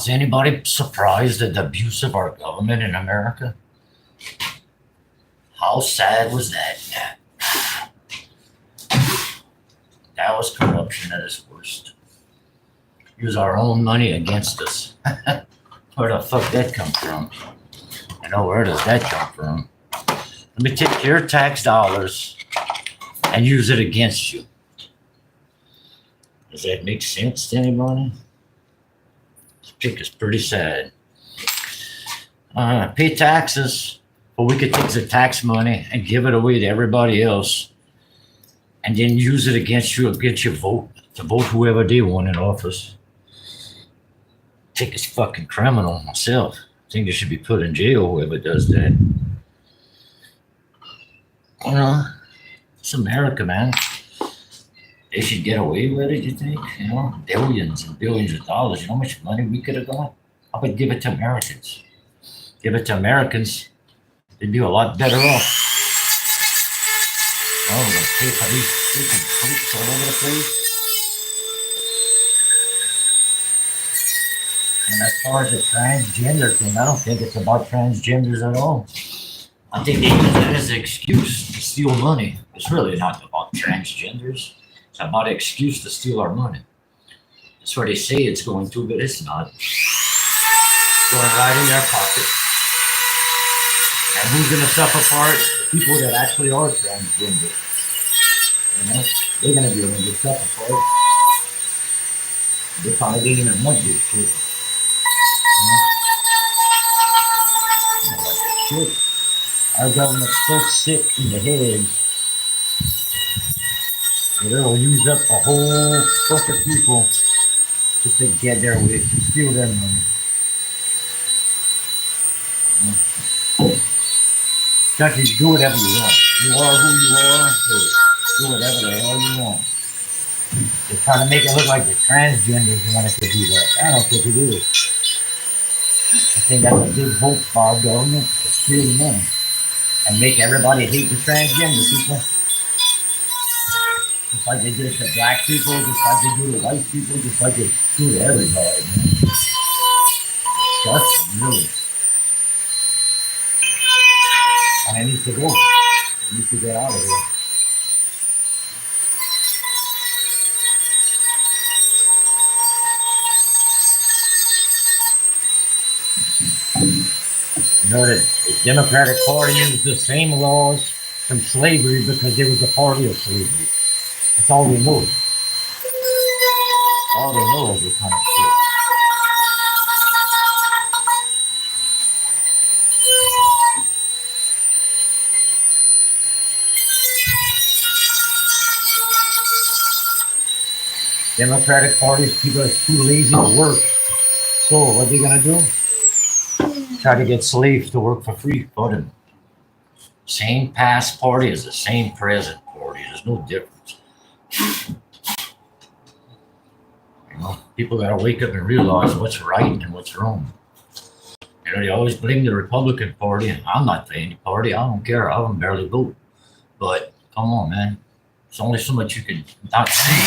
Was anybody surprised at the abuse of our government in America? How sad was that? That was corruption at its worst. Use our own money against us. Where the fuck that come from? Where does that come from? Let me take your tax dollars and use it against you. Does that make sense to anybody? This pic is pretty sad. Pay taxes, but we could take the tax money and give it away to everybody else, and then use it against you, against your vote, to vote whoever they want in office. I think it's fucking criminal myself. I think they should be put in jail, whoever does that. It's America, man. They should get away with it, you think? Billions and billions of dollars. You know how much money we could have got? How about give it to Americans? Give it to Americans. They'd be a lot better off. Oh, we're going to pay for these freaking folks all over the place. And as far as the transgender thing, I don't think it's about transgenders at all. I think they use it as an excuse to steal money. It's really not about transgenders. It's about an excuse to steal our money. That's where they say it's going to, but it's not. It's going right in their pocket. And who's going to suffer for it? The people that actually are transgender. They're going to be the ones that suffer for it. They're probably getting a mud this shit. Shit. Our government's so sick in the head that it'll use up a whole bunch of people just to get their way, to steal their money. Countries, do whatever you want. You are who you are, so do whatever the hell you want. They're trying to make it look like the transgenders wanted to do that. I don't think it is. I think that's a big hope for our government to steal the money and make everybody hate the transgender people. Just like they did to black people, just like they do to white people, just like they do to everybody, man. Disgusting, really. And it needs to go. It needs to get out of here. The Democratic Party used the same laws from slavery because it was a party of slavery. That's all they know. All they know is this kind of shit. Democratic Party's people are too lazy to work. So what are they gonna do? Try to get slaves to work for free for them. Same past party is the same present party. There's no difference. People gotta wake up and realize what's right and what's wrong. They always blame the Republican Party, and I'm not for any party. I don't care. I don't barely vote. But come on, man. There's only so much you can not see.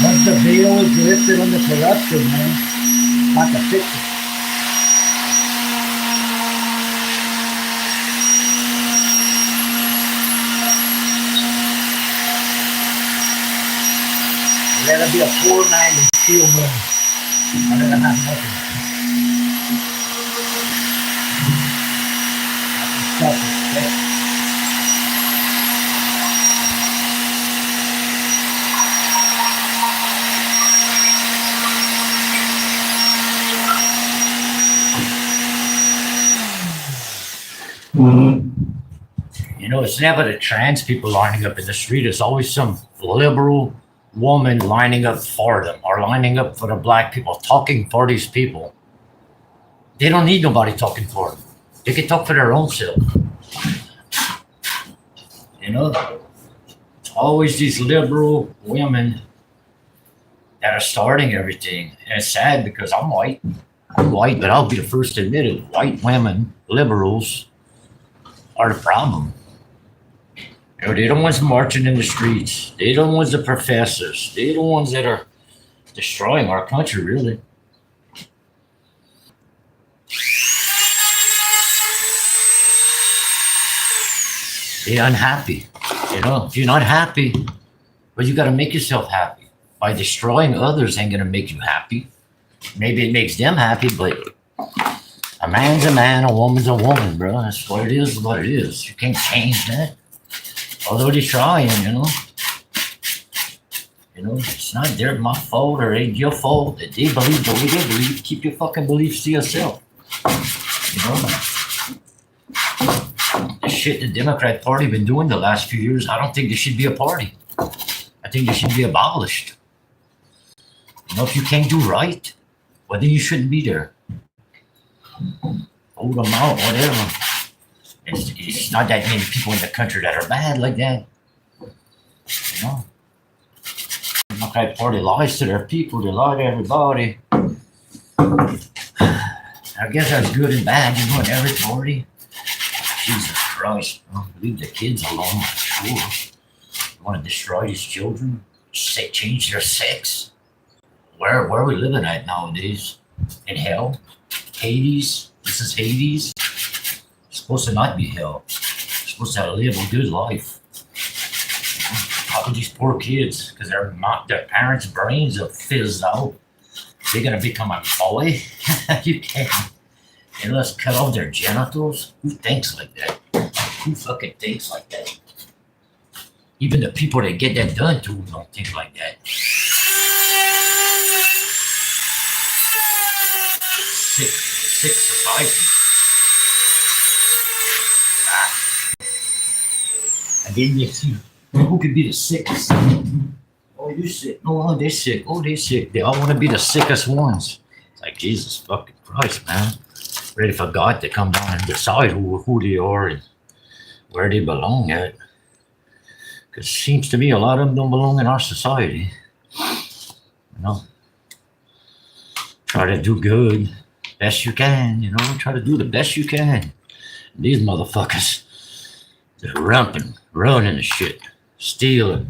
Once the veil is lifted on the corruption, man, not to fix it. Let it be a poor man and steal money. I never have nothing. Self-respect. It's never the trans people lining up in the street. It's always some liberal woman lining up for them or lining up for the black people, talking for these people. They don't need nobody talking for them. They can talk for their own self. It's always these liberal women that are starting everything. And it's sad because I'm white. I'm white, but I'll be the first to admit it. White women, liberals, are the problem. You know, they're the ones marching in the streets. They're the ones, the professors. They're the ones that are destroying our country, really. They're unhappy. You know, if you're not happy, well, you got to make yourself happy. By destroying others ain't gonna make you happy. Maybe it makes them happy, but a man's a man, a woman's a woman, bro. That's what it is. What it is. You can't change that. Although they're trying, you know. You know, it's not my fault or ain't your fault that they believe the way they believe. Keep your fucking beliefs to yourself. You know, the shit the Democrat Party been doing the last few years, I don't think there should be a party. I think they should be abolished. You know, if you can't do right, well, then you shouldn't be there. Hold them out, whatever. It's not that many people in the country that are bad like that. You know? The Democrat Party lies to their people, they lie to everybody. I guess that's good and bad, you know, in every party. Jesus Christ, bro. Leave the kids alone, sure. You want to destroy these children? Change their sex? Where are we living at nowadays? In hell? Hades? This is Hades? It's supposed to not be hell. You're supposed to live a good life. How these poor kids, because their parents' brains have fizzed out, they're going to become a boy? You can't. And let's cut off their genitals? Who thinks like that? Who fucking thinks like that? Even the people that get that done to don't think like that. Sick society. And then you see who could be the sickest. Oh, you're sick. Oh, they're sick. Oh, they're sick. They all want to be the sickest ones. It's like, Jesus fucking Christ, man. Ready for God to come down and decide who they are and where they belong at. Because it seems to me a lot of them don't belong in our society. You know? Try to do good best you can, you know? Try to do the best you can. These motherfuckers, they're running the shit. Stealing,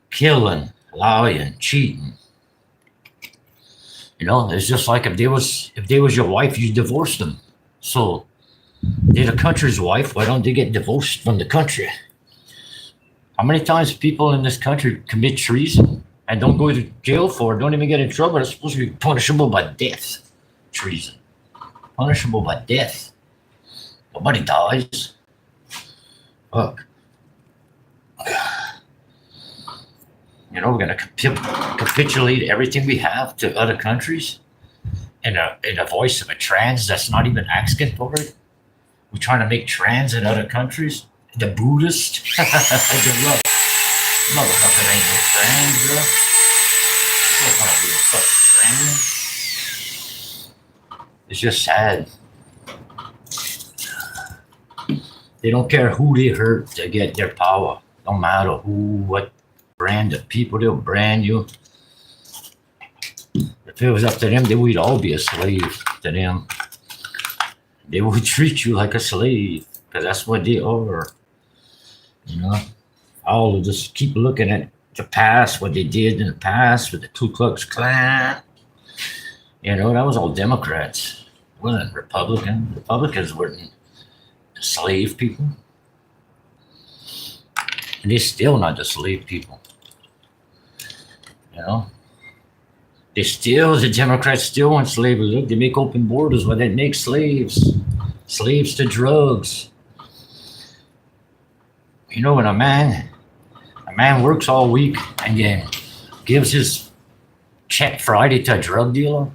killing, lying, cheating. You know, it's just like if they was your wife, you divorced them. So they're the country's wife. Why don't they get divorced from the country? How many times people in this country commit treason and don't go to jail for it, don't even get in trouble? It's supposed to be punishable by death. Treason. Punishable by death. Nobody dies. Fuck. You know, we're going to capitulate everything we have to other countries in a voice of a trans that's not even asking for it. We're trying to make trans in other countries. The Buddhist. Good luck. Motherfucker ain't no trans, bro. You don't want to be a fucking trans. It's just sad. They don't care who they hurt to get their power. Don't matter what brand of people, they'll brand you. If it was up to them, they would all be a slave to them. They would treat you like a slave because that's what they are. You know, all of just keep looking at the past, what they did in the past with the Ku Klux Klan. You know, that was all Democrats. It wasn't Republican. Republicans weren't the slave people. And they're still not the slave people. You know? The Democrats still want slavery. Look, they make open borders where they make slaves. Slaves to drugs. You know, when a man works all week and then gives his check Friday to a drug dealer,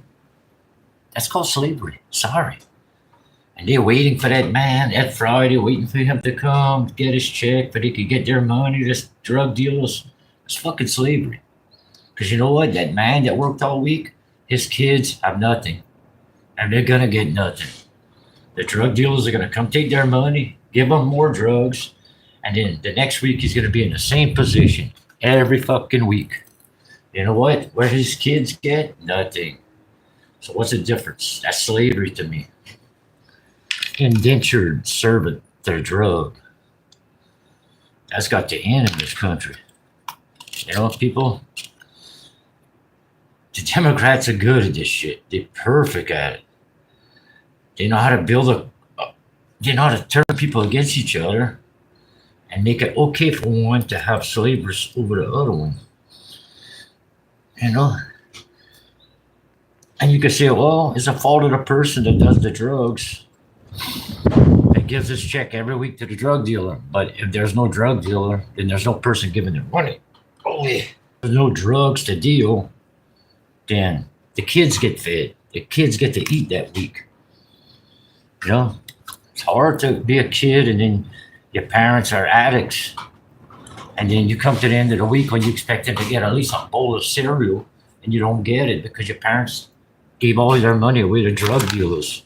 that's called slavery. Sorry. And they're waiting for that man that Friday, waiting for him to come get his check, but he could get their money. This drug dealers, it's fucking slavery. Because you know what? That man that worked all week, his kids have nothing. And they're going to get nothing. The drug dealers are going to come take their money, give them more drugs, and then the next week he's going to be in the same position every fucking week. You know what? Where these kids get? Nothing. So what's the difference? That's slavery to me. Indentured servant, their drug. That's got to end in this country. You know, people, the Democrats are good at this shit. They're perfect at it. They know how to they know how to turn people against each other and make it okay for one to have slavers over the other one. You know? And you can say, well, it's a fault of the person that does the drugs, that gives this check every week to the drug dealer. But if there's no drug dealer, then there's no person giving them money. Oh, yeah. There's no drugs to deal, then the kids get fed. The kids get to eat that week. You know? It's hard to be a kid and then your parents are addicts. And then you come to the end of the week when you expect them to get at least a bowl of cereal and you don't get it because your parents gave all their money away to drug dealers,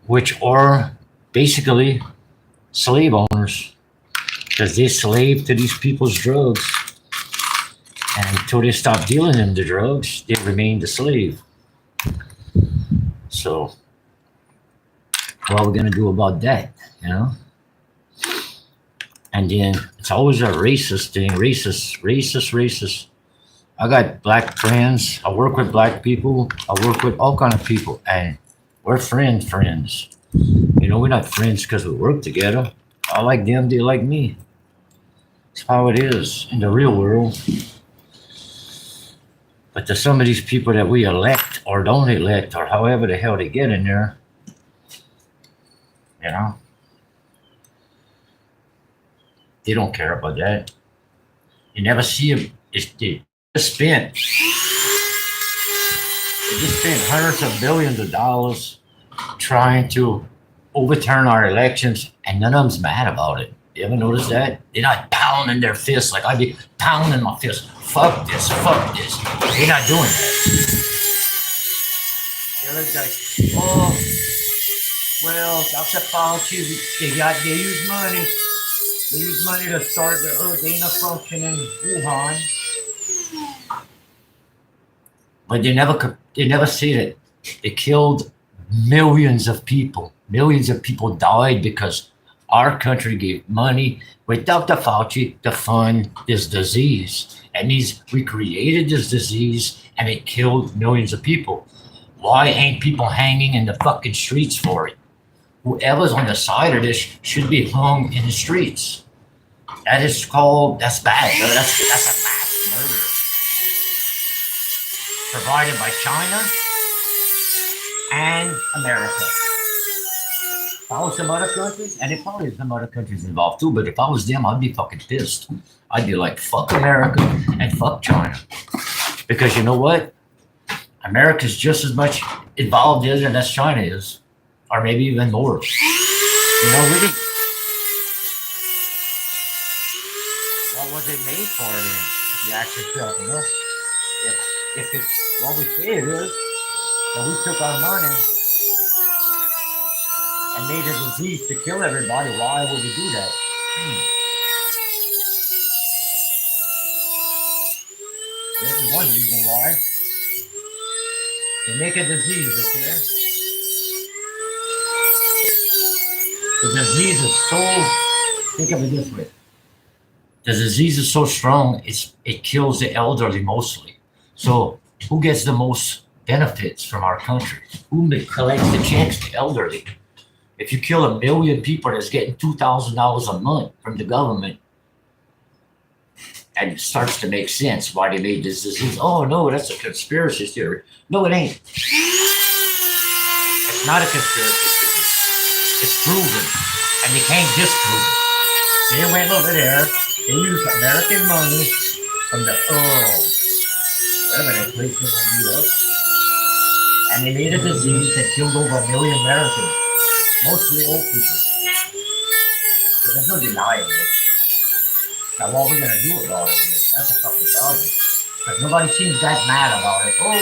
which are basically slave owners because they slave to these people's drugs. And until they stop dealing them the drugs, they remain the slave. So, what are we going to do about that, you know? And then it's always a racist thing, racist. I got black friends. I work with black people. I work with all kind of people, and we're friends. You know, we're not friends because we work together. I like them, they like me. It's how it is in the real world. But to some of these people that we elect or don't elect or however the hell they get in there, you know, they don't care about that. You never see them. They just spent hundreds of billions of dollars trying to overturn our elections, and none of them's mad about it. You ever notice that? They're not pounding their fists like I'd be pounding my fist. Fuck this. They're not doing that. They're like, oh, well, Dr. Fauci, they use money. They use money to start the gain of function in Wuhan. But they never say that they killed millions of people. Millions of people died because our country gave money with Dr. Fauci to fund this disease. That means we created this disease and it killed millions of people. Why ain't people hanging in the fucking streets for it? Whoever's on the side of this should be hung in the streets. That's bad. That's a mass murder. Provided by China and America. If I was some other countries, and if probably some other countries involved too, but if I was them, I'd be fucking pissed. I'd be like, fuck America and fuck China. Because you know what? America's just as much involved in it as China is. Or maybe even more. You know, really? What was it made for then? If you ask yourself, you know? If it's what we say it is, and we took our money and made a disease to kill everybody, why would we do that? This is one reason why. They make a disease, okay? The disease is so, think of it this way. The disease is so strong, it kills the elderly mostly. So who gets the most benefits from our country? Who collects the checks? The elderly. If you kill 1 million people that's getting $2,000 a month from the government, and it starts to make sense why they made this disease. Oh no, that's a conspiracy theory. No, it ain't. It's not a conspiracy theory. It's proven, and you can't disprove it. They went over there, they used American money from the whatever that place was in New York, and they made a disease that killed over 1 million Americans, mostly old people. So there's no denying it. Now what we're gonna do about it is, that's a fucking problem. Because nobody seems that mad about it. Oh,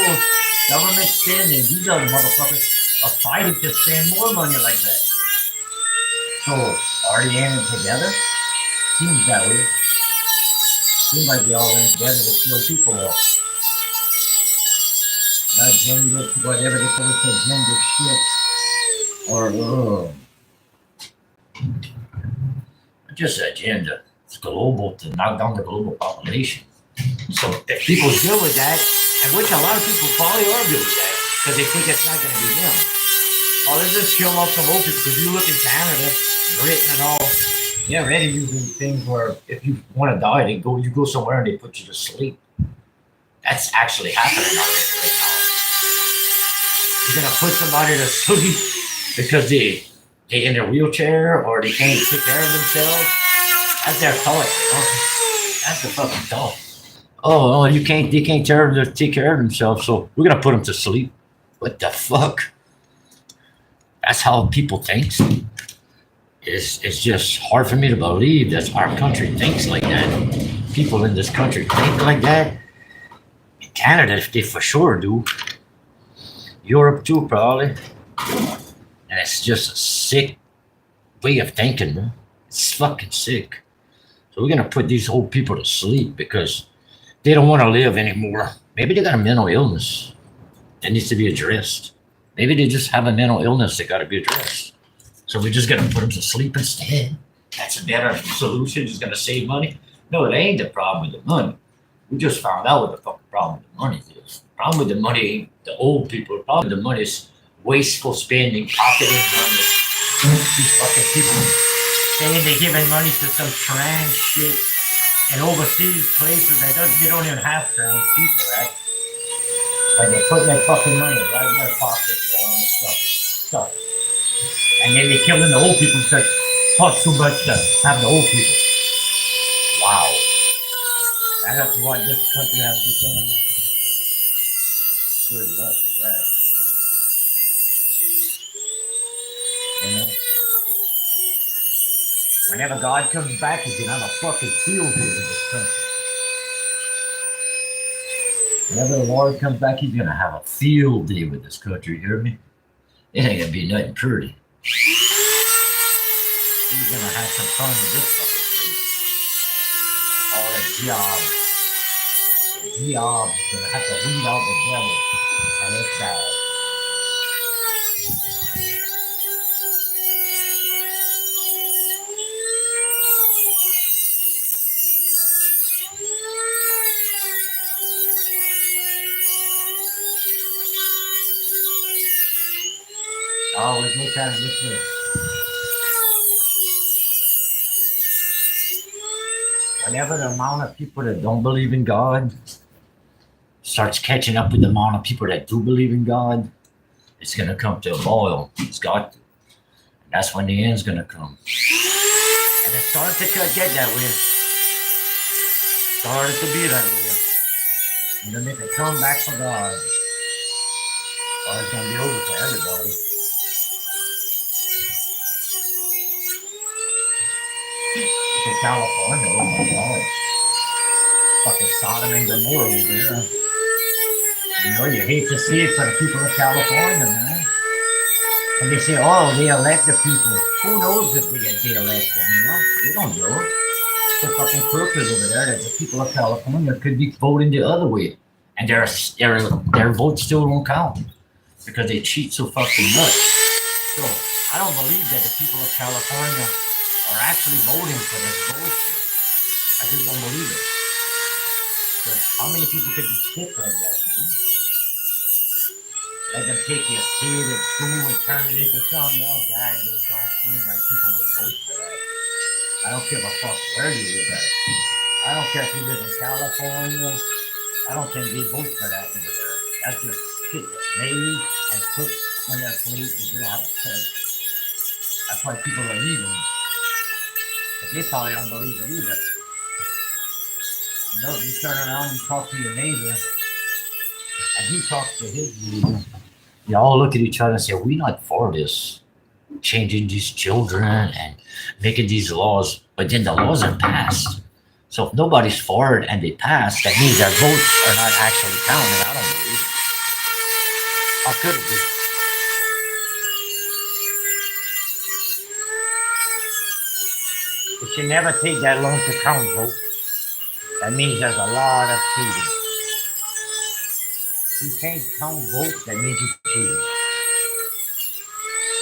government spending, these other motherfuckers are fighting to spend more money like that. So, are they aiming together? Seems that way. Seems like they all went together to kill people off. Gender, whatever they call it, the gender shit. Or, just agenda. It's global to knock down the global population. So if people's good with that, and which a lot of people probably are good with that, because they think it's not going to be them. Oh, let's just kill off some old people. Because you look in Canada, Britain and all, they're already using things where if you want to die, you go somewhere and they put you to sleep. That's actually happening already right now. You're going to put somebody to sleep because they're in their wheelchair or they can't take care of themselves. That's their thought, you know? That's the fucking thought. Oh, they can't take care of themselves, so we're going to put them to sleep. What the fuck? That's how people think. It's just hard for me to believe that our country thinks like that. People in this country think like that. In Canada, they for sure do. Europe too, probably. And it's just a sick way of thinking, man. It's fucking sick. So we're gonna put these old people to sleep because they don't want to live anymore. Maybe they got a mental illness that needs to be addressed. Maybe they just have a mental illness that got to be addressed. So we're just gonna put them to sleep instead. That's a better solution. Just gonna save money. No, it ain't the problem with the money. We just found out what the fucking problem with the money is. The problem with the money ain't the old people. The problem with the money is wasteful spending, pocketing money. These fucking people saying they're giving money to some trans shit in overseas places that they don't even have trans people, right? But they put their fucking money right in their pockets, all this fucking stuff. And then they're killing the old people because it costs too much to have the old people. Wow. That's what this country has become. Good luck with that. You know? Whenever God comes back, he's gonna have a fucking field day in this country. Whenever the Lord comes back, he's gonna have a field day with this country, you hear me? It ain't gonna be nothing pretty. He's gonna have some fun with this fucking place. All the jobs. Gonna have to weed out the devil. And it's bad. Oh, there's no time this way. Whenever the amount of people that don't believe in God starts catching up with the amount of people that do believe in God, it's going to come to a boil. It's got to. And that's when the end's going to come. And it's starting to get that way. Started to be that way. And then if they come back for God, or it's going to be over for everybody. To California, oh my God. Fucking Sodom and Gomorrah over there. You know, you hate to see it for the people of California, man. And they say, oh, they elect the people. Who knows if they elect them, you know? They don't know. The fucking crooked over there that the people of California could be voting the other way. And their votes still won't count. Because they cheat so fucking much. So, I don't believe that the people of California are actually voting for this bullshit. I just don't believe it. But how many people could be sick like that, you know? Let them take your kid at school and turn it into something else. That just don't seem like people would vote for that. I don't give a fuck where you live at. I don't care if you live in California. I don't think they vote for that over there. That's just shit that's made and put on their plate that they don't have a choice. That's why people are leaving. But they probably don't believe it either. You know, you turn around and talk to your neighbor, and he talks to his neighbor. You all look at each other and say, we're not for this. Changing these children and making these laws. But then the laws are passed. So if nobody's for it and they pass, that means their votes are not actually counted. I don't believe. How could it be? It should never take that long to count votes. That means there's a lot of cheating. You can't count votes, that means you cheated.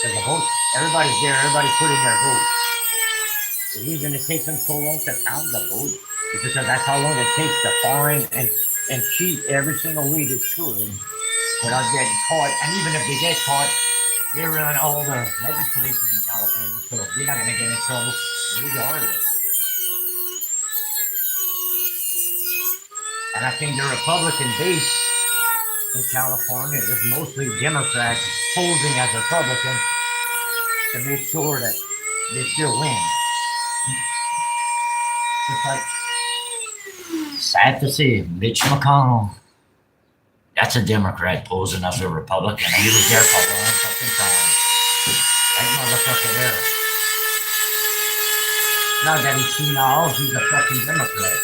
Because the votes, everybody's there, everybody put in their vote. The reason it takes them so long to count the vote is because that's how long it takes to find and cheat every single way they could without getting caught. And even if they get caught, they run all the legislation in California, so they're not going to get in trouble regardless. And I think the Republican base in California is mostly Democrats posing as Republicans to make sure that they still win. It's like, sad to see, Mitch McConnell. That's a Democrat posing as a Republican, and he was there for a long fucking time. That motherfucker there. Now that he's seen all, he's a fucking Democrat.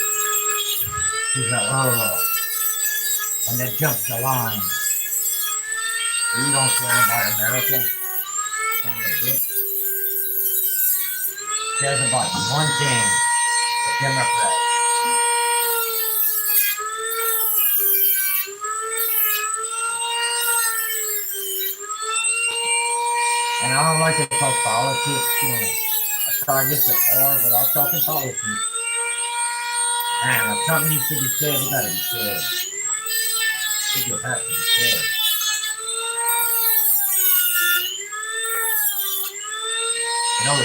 He's a, and that jumps the line. You don't care about America. Son of a bitch. Cares about one thing, the Democrats. And I don't like to talk politics, you know. I try to get the car without talking politics. Man, if something needs to be said, it gotta be said. It just has to be said. You know,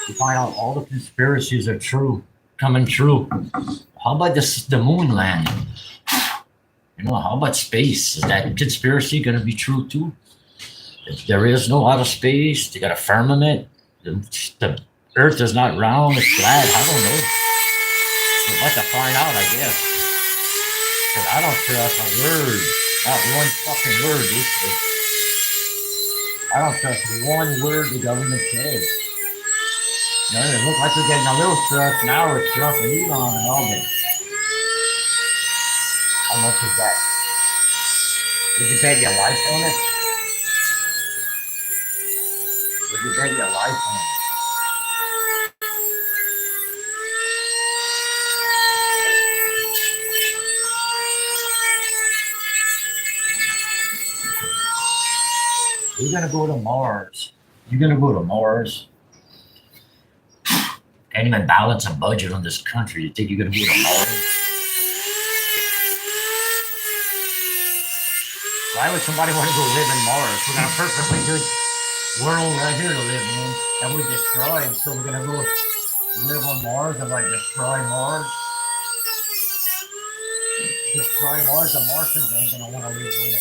we find out all the conspiracies are true, coming true. How about the moon landing? You know, how about space? Is that conspiracy gonna be true too? If there is no outer space, they got a firmament. The Earth is not round, it's flat. I don't know. We're about to find out, I guess. Because I don't trust a word, not one fucking word they say. I don't trust one word the government says. You know, it looks like we're getting a little trust now with Trump and Elon and all, but how much is that? Would you bet your life on it? Would you bet your life on it? You're gonna go to Mars. You're gonna go to Mars. Can't even balance a budget on this country. You think you're gonna go to Mars? Why would somebody want to go live in Mars? We got a perfectly good world right here to live in that we destroyed. So we're gonna go live on Mars and like destroy Mars. Destroy Mars. The Martians ain't gonna want to live there.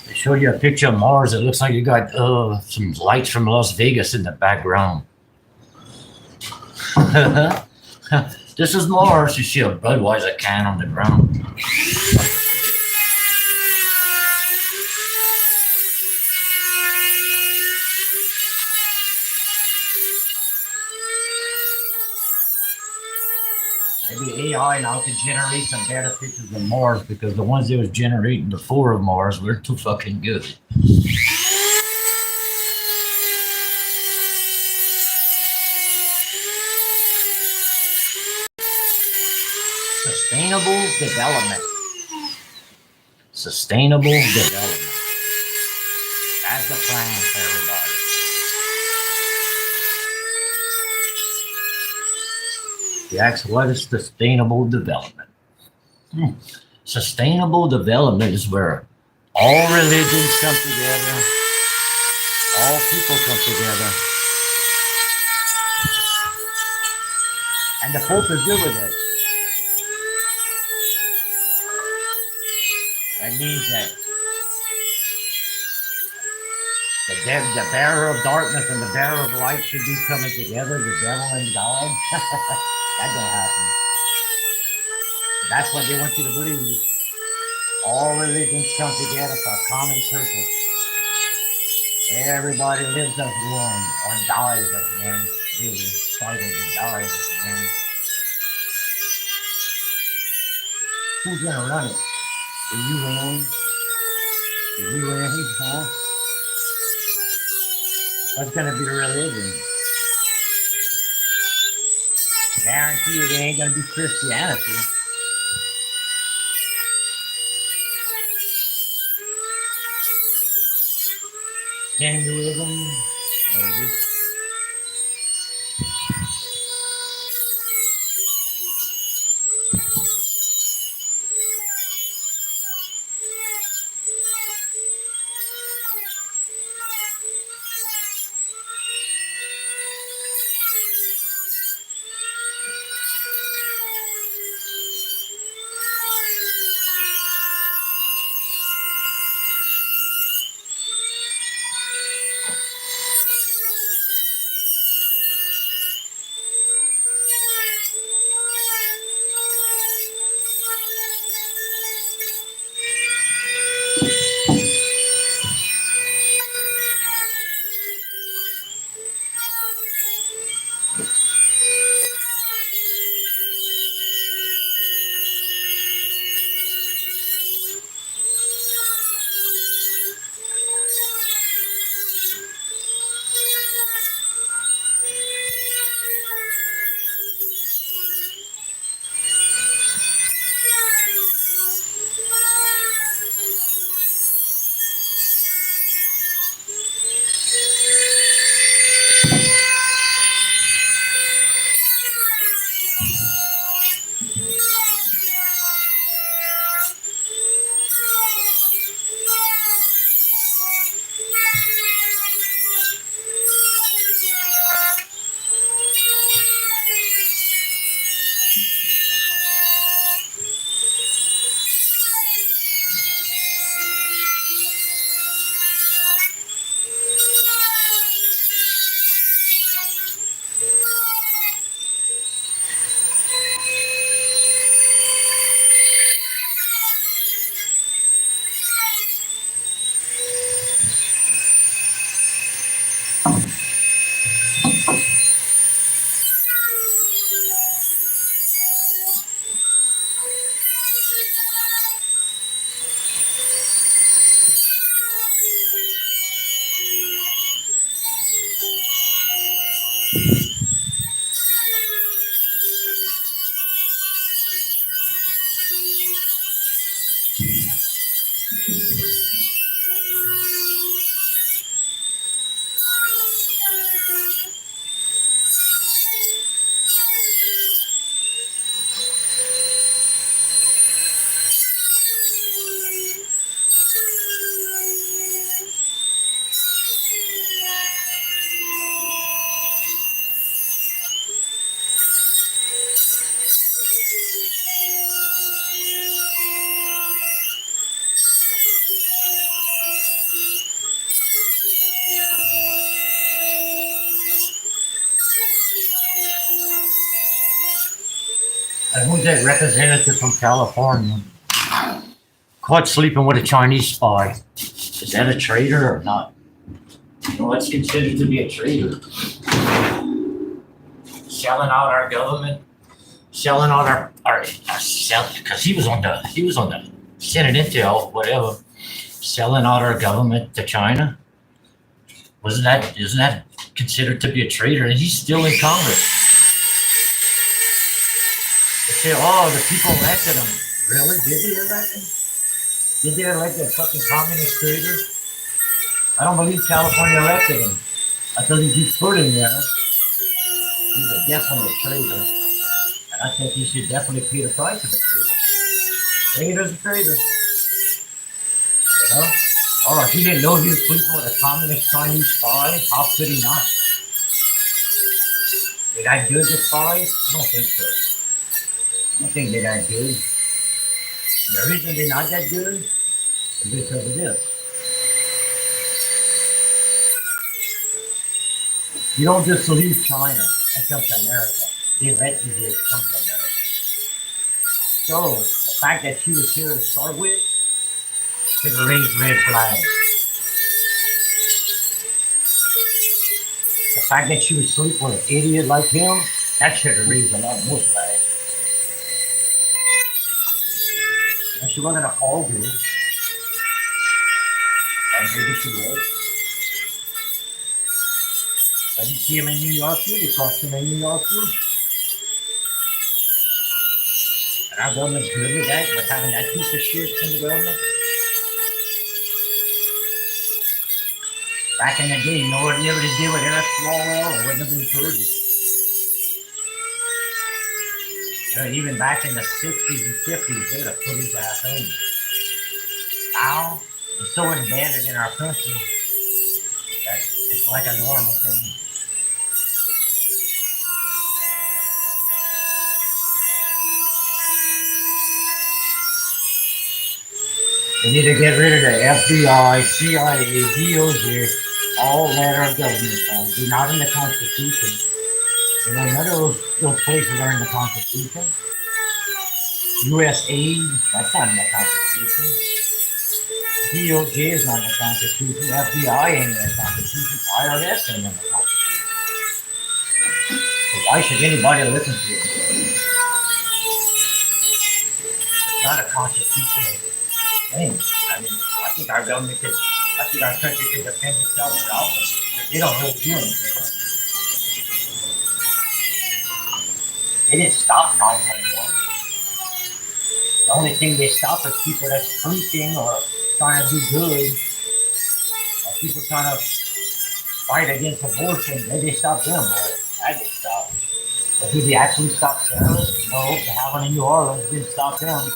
They showed you a picture of Mars. It looks like you got some lights from Las Vegas in the background. This is Mars. You see a Budweiser can on the ground. Maybe AI now can generate some better pictures of Mars because the ones they was generating before of Mars were too fucking good. Sustainable development. Sustainable development. That's the plan for everybody. You ask, what is sustainable development? Sustainable development is where all religions come together, all people come together, and the Pope is good with it. That means that the bearer of darkness and the bearer of light should be coming together, the devil and God. That don't happen. That's what they want you to believe. All religions come together for a common purpose. Everybody lives as one or dies as one. Really, starting to die as one. Who's gonna run it? The UN? The UN, huh? That's gonna be the religion. Guarantee it ain't gonna be Christianity. Hinduism, maybe. And who's that representative from California? Caught sleeping with a Chinese spy. Is that a traitor or not? You know what's considered to be a traitor? Selling out our government, selling out our because he was on the Senate Intel, whatever, selling out our government to China. Isn't that considered to be a traitor? And he's still in Congress. They say, oh, the people elected him. Really? Did they elect him? Did they elect that fucking communist traitor? I don't believe California elected him. I believe he put him there. He's a definite traitor. And I think he should definitely pay the price of a traitor. Traitor's a traitor. You know? Oh, if he didn't know he was sleeping with a communist Chinese spy, how could he not? They that good, the spies? I don't think so. I don't think they're that good. And the reason they're not that good is because of this. You don't just leave China and come to America. They let you just come to America. So, the fact that she was here to start with should have raised red flags. The fact that she was sleeping with an idiot like him, that should have raised a lot more flags. she wasn't a call girl. Or maybe she was. I didn't see him in New York too. They talked to him in New York too. And our government's good with that, with having that piece of shit in the government. Back in the day, you know what they able to deal with Eric Swalwell, it wouldn't have been purdy. You know, even back in the 60s and 50s, they would have put his ass in. Now, it's so embedded in our country that it's like a normal thing. They need to get rid of the FBI, CIA, DOJ, all that are government forms. They're not in the Constitution. You know, none of those places are in the Constitution. U.S. aid, that's not in the Constitution. DOJ is not in the Constitution. FBI ain't in the Constitution. IRS ain't in the Constitution. So why should anybody listen to it? It's not a constitutional thing. I mean, I think our government could, I think our country could defend itself without them. They don't really do anything. They didn't stop 911. The only thing they stop is people that's preaching or trying to do good, or people trying to fight against abortion. They stop them, or that didn't stop. But did they actually stop terrorists? No, the one in New Orleans didn't stop them.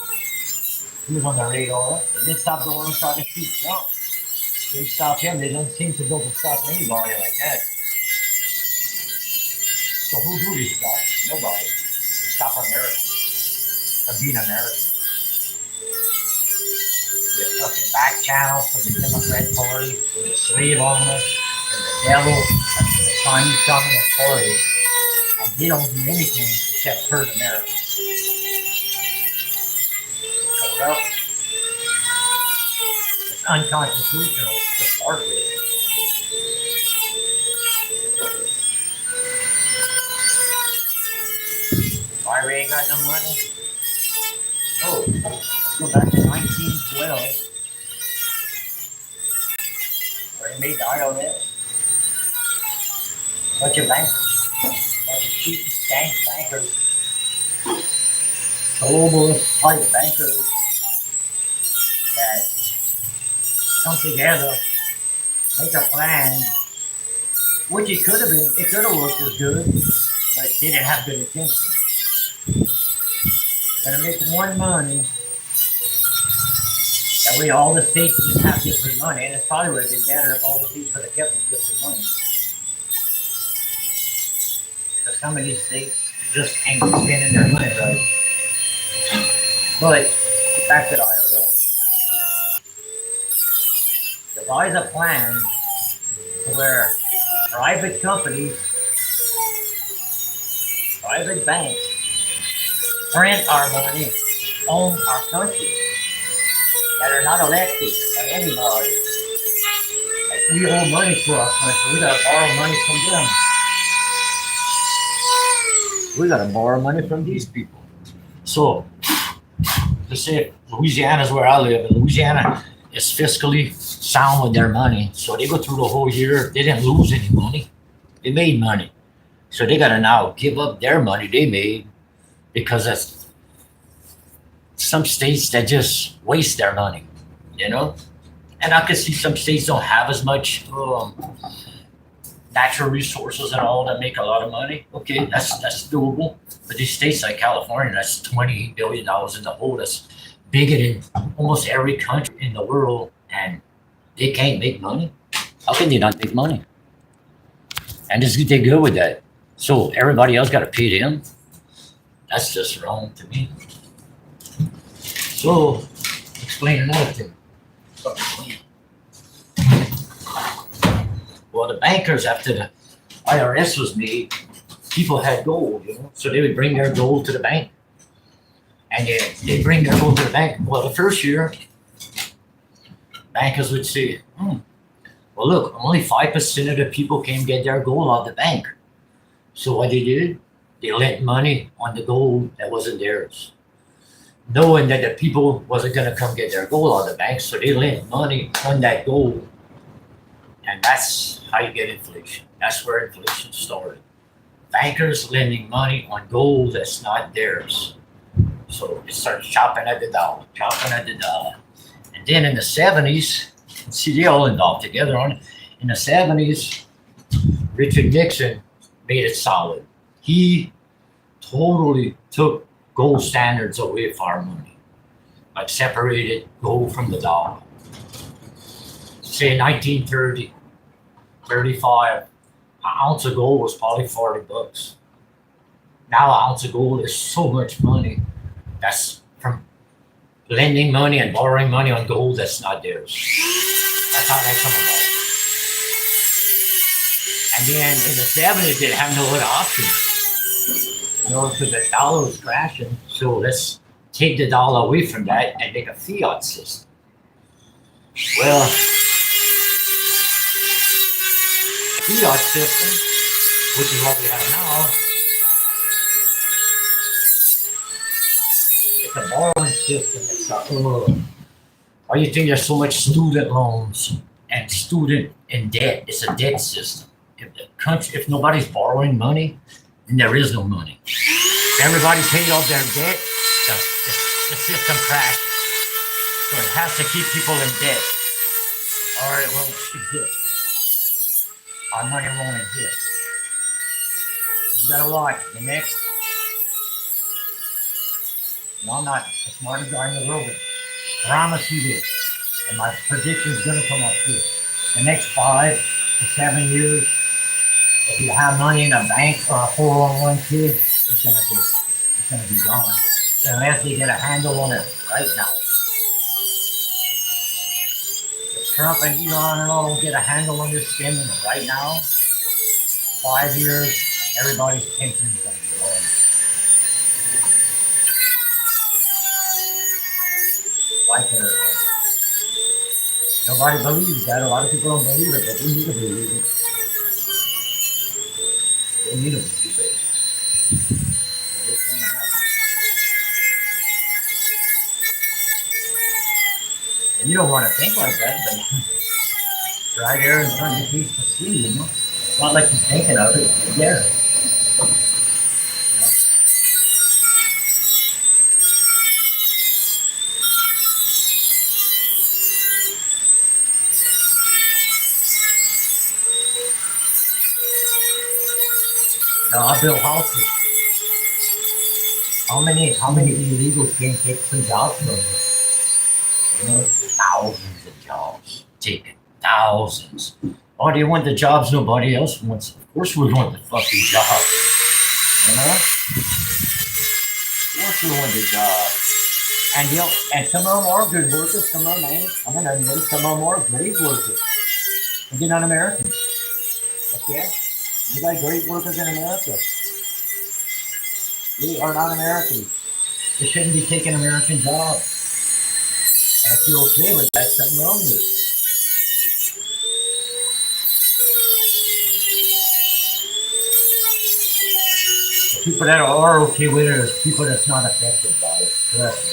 He was on the radar. They didn't stop the one trying to shoot Trump. They didn't stop him. They don't seem to be able to stop anybody like that. So who do they stop? Nobody. They stop Americans from being Americans. The fucking back channels from the Democrat Party, from the slave owners, from the devil, and from the Chinese Communist Party. And they don't do anything except hurt Americans. Corrupt. It's unconstitutional to start with. Why we ain't got no money? Oh, let's go back to 1912. Where they made the IRS. Bunch of bankers. Bunch of cheap and stank bankers. Globalist type bankers that come together, make a plan, which it could have worked as good, but it didn't have good intentions. Gonna make more money. That way all the states didn't have different money, and it's probably would have been better if all the states could have kept different money. Because some of these states just ain't spending their money right. But back to the IRS. Devise a plan where private companies, private banks, print our money, own our country, that are not elected by anybody. Like we owe money to our country, we gotta borrow money from them. We gotta borrow money from these people. So, to say Louisiana is where I live, and Louisiana is fiscally sound with their money. So they go through the whole year, they didn't lose any money. They made money. So they gotta now give up their money they made because that's some states that just waste their money, you know? And I can see some states don't have as much natural resources and all that make a lot of money. Okay, that's doable. But these states like California, that's $20 billion in the hole. That's bigger than almost every country in the world, and they can't make money. How can they not make money? And they're good with that. So everybody else got to pay them. That's just wrong to me. So explain another thing. Well, the bankers, after the IRS was made, people had gold, you know, so they would bring their gold to the bank. And they bring their gold to the bank. Well, the first year, bankers would say, well, look, only 5% of the people came get their gold out of the bank. So what they did, they lent money on the gold that wasn't theirs. knowing that the people wasn't going to come get their gold out of the bank, so they lent money on that gold, and that's how you get inflation. That's where inflation started. Bankers lending money on gold that's not theirs. So it starts chopping at the dollar, chopping at the dollar. And then in the 70s, see, they all involved together on it. In the 70s, Richard Nixon made it solid. He totally took gold standards away from our money, like separated gold from the dollar. Say 1930, 35, an ounce of gold was probably $40. Now an ounce of gold is so much money. That's from lending money and borrowing money on gold that's not theirs. That's how that come about. And then in the 70s, they have no other option. Because the dollar was crashing. So let's take the dollar away from that and make a fiat system. Well, fiat system, which is what we have now, it's a borrowing system. It's why do you think there's so much student loans and student in debt? It's a debt system. If nobody's borrowing money, then there is no money. If everybody paid off their debt, the system crashes. So it has to keep people in debt, or it won't exist. Our money won't exist. You gotta watch the next. No, I'm not the smartest guy in the world, but I promise you this, and my prediction is gonna come up true. The next 5 to 7 years, if you have money in a bank or a 401k, it's gonna go. It's gonna be gone unless they get a handle on it right now. If Trump and Iran and all don't get a handle on this spending right now, 5 years, everybody's pension is gonna be gone. Like it or not. Nobody believes that. A lot of people don't believe it, but they need to believe it. They need to believe it. So it's gonna happen. And you don't want to think like that, but it's right there in front of your face to see, you know? It's not like you're thinking of it, it's there. You know? No, I built houses. How many illegals can take some jobs from you? You know, thousands of jobs taken, thousands. Oh, they want the jobs nobody else wants. Of course we want the fucking jobs. You know? Of course we want the jobs. And some of them are good workers, some of them ain't. I'm gonna admit some of them are great workers. But they're not Americans. Okay? You got great workers in America. They are not Americans. They shouldn't be taking American jobs. And if you're okay with that, something wrong with it. The people that are okay with it are people that's not affected by it. Trust me.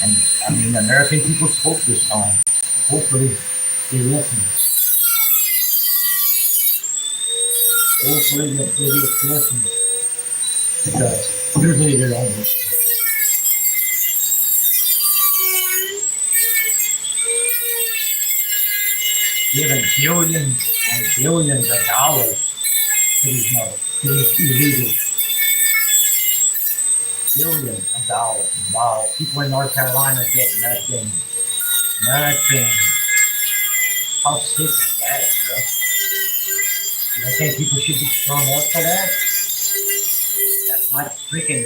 And I mean, the American people spoke this time. Hopefully, they listen. Hopefully, they listen. Because usually they don't listen. Giving billions and billions of dollars to these illegals. Billions of dollars. Wow, people in North Carolina get nothing. Nothing. How sick is that, bro? You don't think people should be strung up for that? That's not freaking.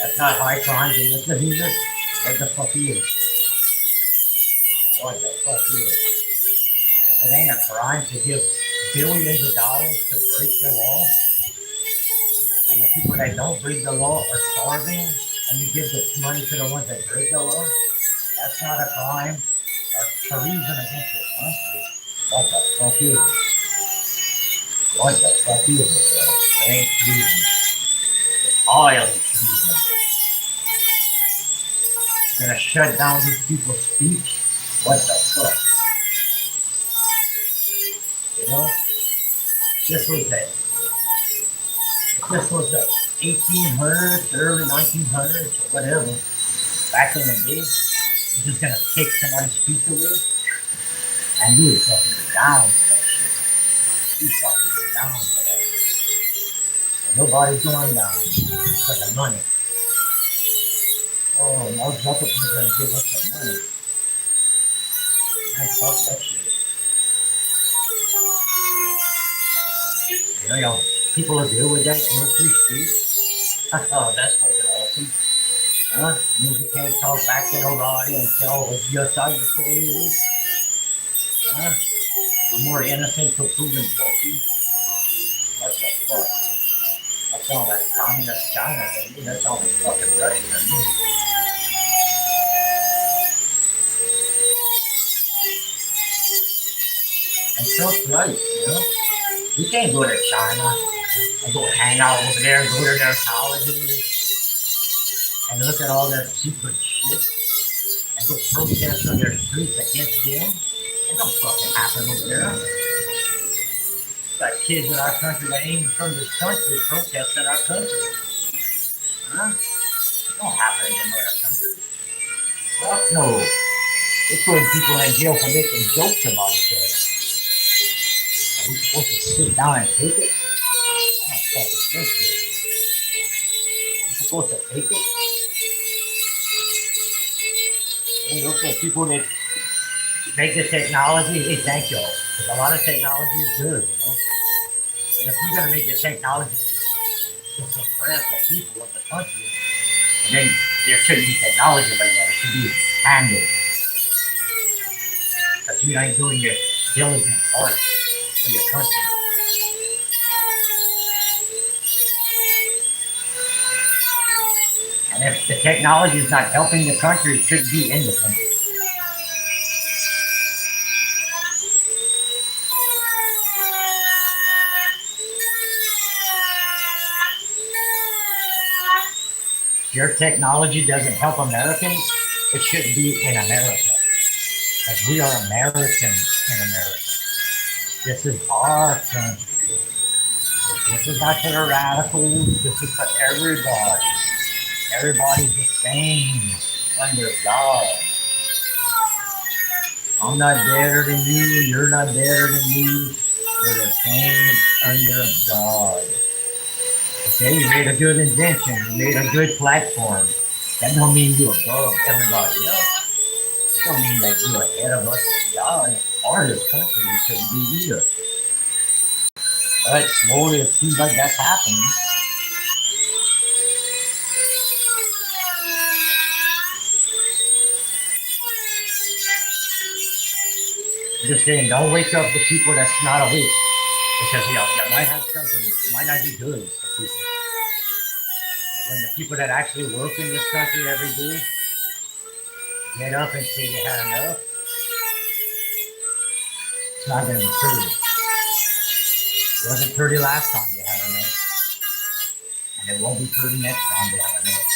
That's not high crimes and misdemeanors. What the fuck is? What the fuck is? If it ain't a crime to give billions of dollars to break the law, and the people that don't break the law are starving, and you give the money to the ones that break the law, that's not a crime or treason against your country. What the fuck is it? What the fuck is it, bro? It ain't treason. It's oil treason. You're gonna shut down these people's speech? What the fuck? You know? This was the 1800s, early 1900s, or whatever. Back in the day, you're just gonna take somebody's speech away, and you would fucking go down for that shit. You fucking go down for that. And nobody's going down because of money. Oh, Mark Zuckerberg's gonna give us some money. Man, fuck that shit. You know, people will deal with that, no free speech. Oh, that's fucking awesome. Huh? And you can't talk back to nobody and tell your side of the story. Huh? You're more innocent till proven guilty. What the fuck? That sounds like communist China to me. That sounds like fucking Russia to me. And Trump's right, you know? You can't go to China and go hang out over there and go to their colleges and look at all their secret shit and go protest on their streets against them. It don't fucking happen over there. Got kids in our country that ain't from this country protesting our country. Huh? It don't happen in other countries. Fuck no. They're putting people in jail for making jokes about each other. Are we supposed to sit down and take it? I don't fucking think so. We're supposed to take it? And you look at people that make the technology, hey, thank y'all. Because a lot of technology is good, you know? And if you're going to make the technology to suppress the people of the country, then there shouldn't be technology like that. It should be handled. Because you ain't doing your diligent part for your country. And if the technology is not helping the country, it shouldn't be in the country. Your technology doesn't help Americans, it shouldn't be in America. Because we are Americans in America. This is our country. This is not for the radicals, this is for everybody. Everybody's the same under God. I'm not better than you, you're not better than me. We're the same under God. Okay, you made a good invention, you made a good platform. That don't mean you're above everybody else. It don't mean that you're ahead of us with God or this country. You shouldn't be either. But slowly it seems like that's happening. I'm just saying, don't wake up the people that's not awake. Because, you know, that might have something, might not be good for people. When the people that actually work in this country every day get up and say they had enough, it's not going to be pretty. It wasn't pretty last time they had enough. And it won't be pretty next time they have enough.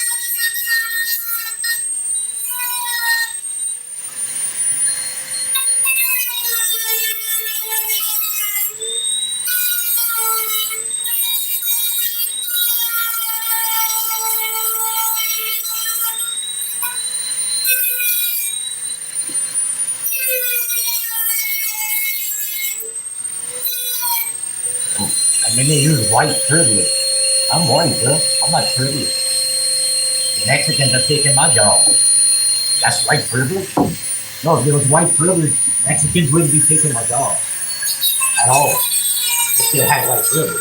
I mean, they use white privilege. I'm white, bro. I'm not privileged. The Mexicans are taking my job. That's white privilege? No, if there was white privilege, Mexicans wouldn't be taking my job. At all. If they had white privilege.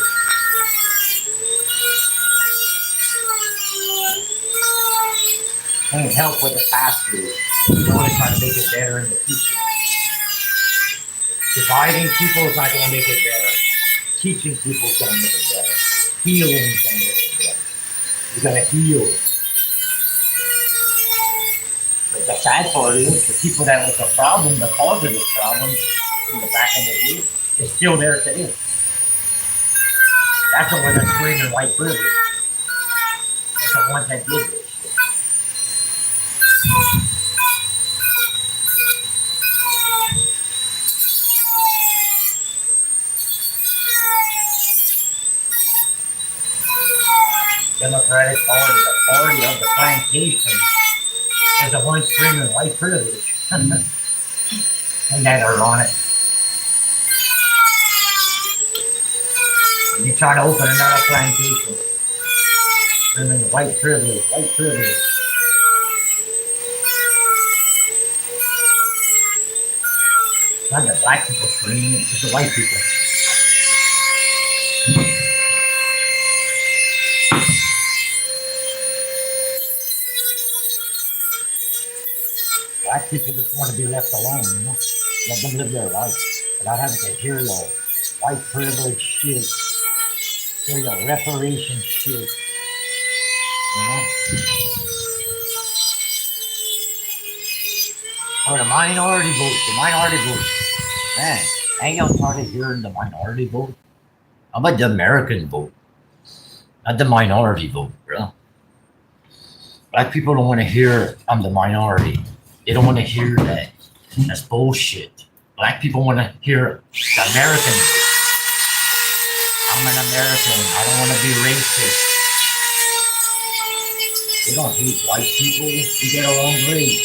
Can't help with the past years. We're only trying to make it better in the future. Dividing people is not going to make it better. Teaching people is going to make it better. Healing is going to make it better. You got to heal. But the sad part is, the people that was the problem, the cause of this problem, in the back of the day, is still there today. That's the one that's screaming white privilege. It's the ones that did this shit. Democratic Party, the party of the plantation, is the one screaming white privilege. Ain't that ironic? And you're trying to open another plantation. Screaming white privilege, white privilege. Not the black people screaming it, it's the white people. Black people just want to be left alone, you know? Let them live their life without having to hear your white privilege shit, hear your reparation shit, you know? Or the minority vote, man, ain't y'all tired of hearing the minority vote? How about the American vote? Not the minority vote, bro. Black people don't want to hear I'm the minority. They don't want to hear that. That's bullshit. Black people want to hear the American vote. I'm an American. I don't want to be racist. They don't hate white people. We get along great.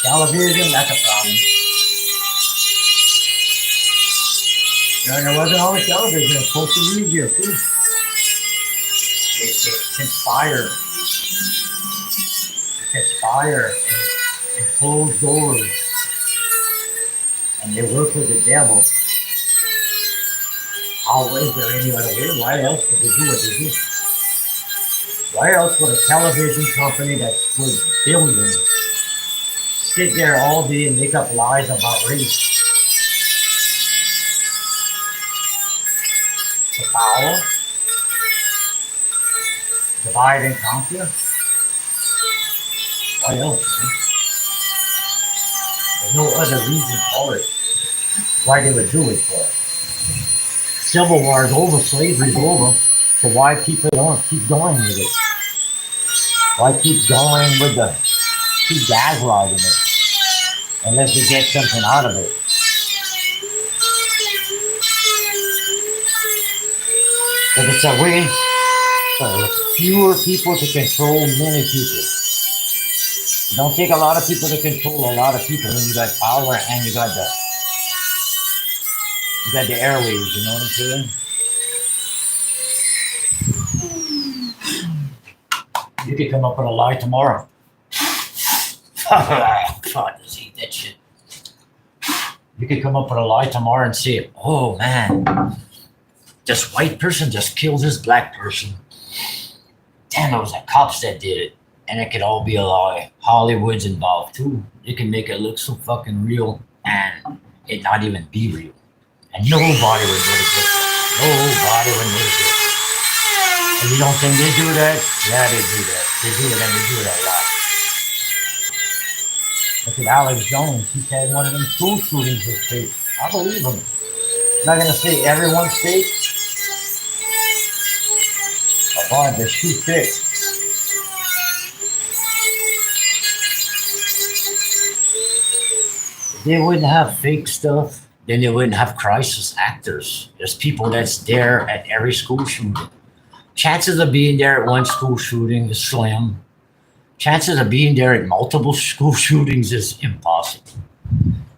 Television, that's a problem. You know, there wasn't always television. It was social media, too. It conspire and close doors. And they work with the devil. How is there any other way? Why else would they do what they do? Why else would a television company that's worth billions sit there all day and make up lies about race? The power, divide and conquer. Why else? Man? There's no other reason for it. Why they would do it for? Civil War is over, slavery's over. So why keep it on? Keep going with it. Why keep going with keep gaslighting it? Unless you get something out of it. But it's a way for fewer people to control many people. It don't take a lot of people to control a lot of people when you got power and you got the airwaves, you know what I'm saying? You could come up with a lie tomorrow. God, just hate that shit. You could come up with a lie tomorrow and say, oh man, this white person just killed this black person. Damn, it was the cops that did it. And it could all be a lie. Hollywood's involved too. They can make it look so fucking real and it not even be real. And nobody would go to jail. Nobody would go to jail. And you don't think they do that? Yeah, they do that. They do it and they do it a lot. Look at Alex Jones. He said one of them school shootings was fake. I believe him. I'm not going to say everyone's fake. But boy, the shoe fit. If they wouldn't have fake stuff, then they wouldn't have crisis actors. There's people that's there at every school shooting. Chances of being there at one school shooting is slim. Chances of being there at multiple school shootings is impossible.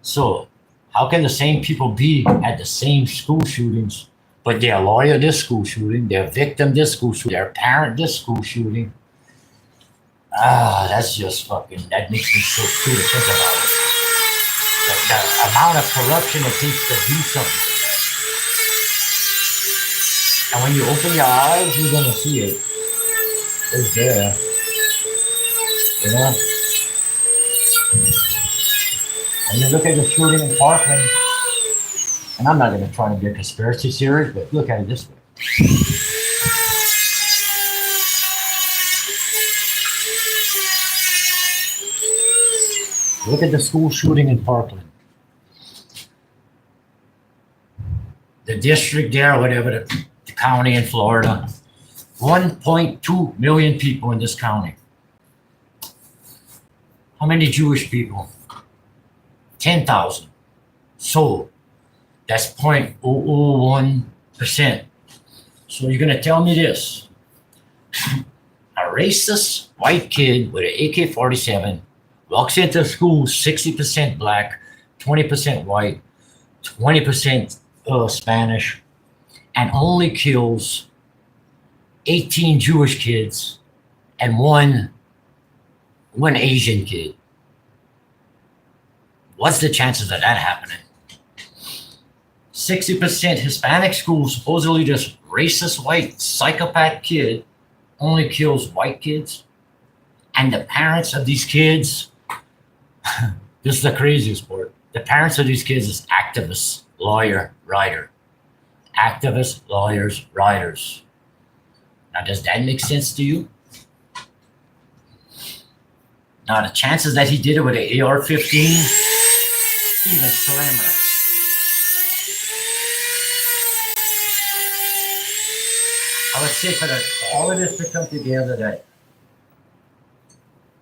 So how can the same people be at the same school shootings, but they're a lawyer this school shooting, they're a victim this school shooting, they're a parent this school shooting? That's just fucking, that makes me so cool to think about it. The amount of corruption it takes to do something like that. And when you open your eyes, you're gonna see it. It's there. You know? And you look at the shooting in Parkland, and I'm not gonna try to be a conspiracy theorist, but look at it this way. Look at the school shooting in Parkland. the district there, whatever, the county in Florida, 1.2 million people in this county. How many Jewish people? 10,000. So that's 0.001%. So you're gonna tell me this. A racist white kid with an AK-47 walks into school 60% black, 20% white, 20% Spanish, and only kills 18 Jewish kids and one Asian kid. What's the chances of that happening? 60% Hispanic school, supposedly this racist white psychopath kid only kills white kids. And the parents of these kids, this is the craziest part. The parents of these kids is activists, lawyer, writer. Activists, lawyers, writers. Now, does that make sense to you? Now, the chances that he did it with an AR-15, even slimmer. I would say for all of this to come together, that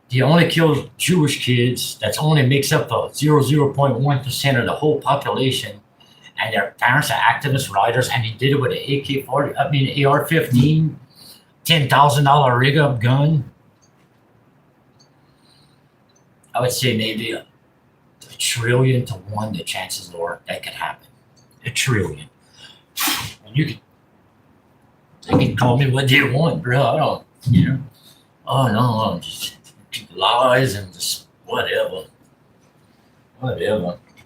he only kills Jewish kids, that only makes up 0.1% of the whole population, and their parents are activists, writers, and he did it with an AR-15, $10,000 rig-up gun. I would say maybe a trillion to one the chances are that could happen. A trillion. And they can call me what they want, bro. I don't, oh no, just lies and just whatever.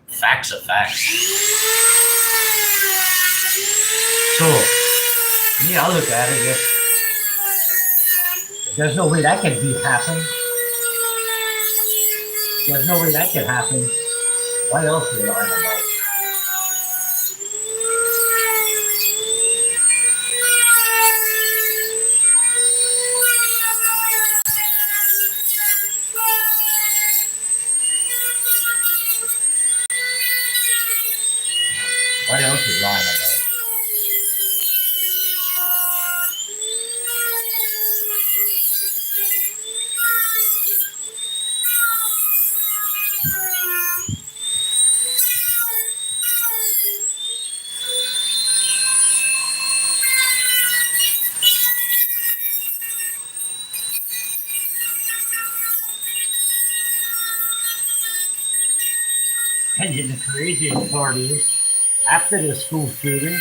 Facts are facts. So, I look at it, if there's no way that could happen. There's no way that could happen. What else are we learning about? What else is lying about? And the craziest part is, after the school shooting,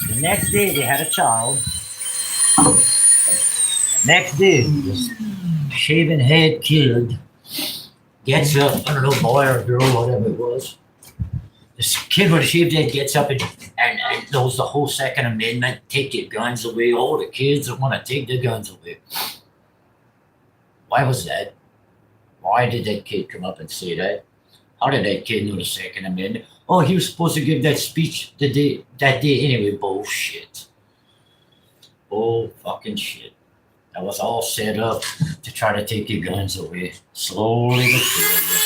the next day they had a child. The next day, this shaven head kid gets up, I don't know, boy or girl, whatever it was. This kid with a shaved head gets up and knows the whole Second Amendment, take your guns away. All the kids want to take their guns away. Why was that? Why did that kid come up and say that? How did that kid know the Second Amendment? Oh, he was supposed to give that speech that day anyway. Bullshit. Bull fucking shit. That was all set up to try to take your guns away. Slowly but surely.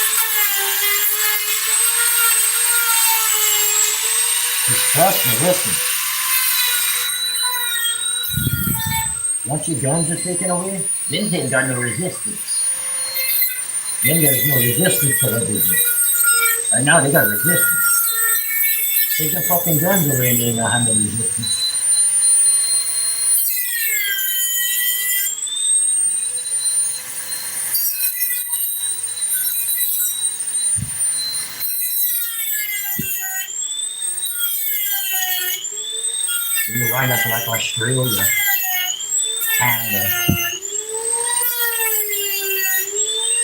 Just trust me, listen. Once your guns are taken away, then they got no resistance. Then there's no resistance to what they do. Right now they got resistance. Take the fucking guns away and they don't have no resistance. You wind up like Australia, Canada,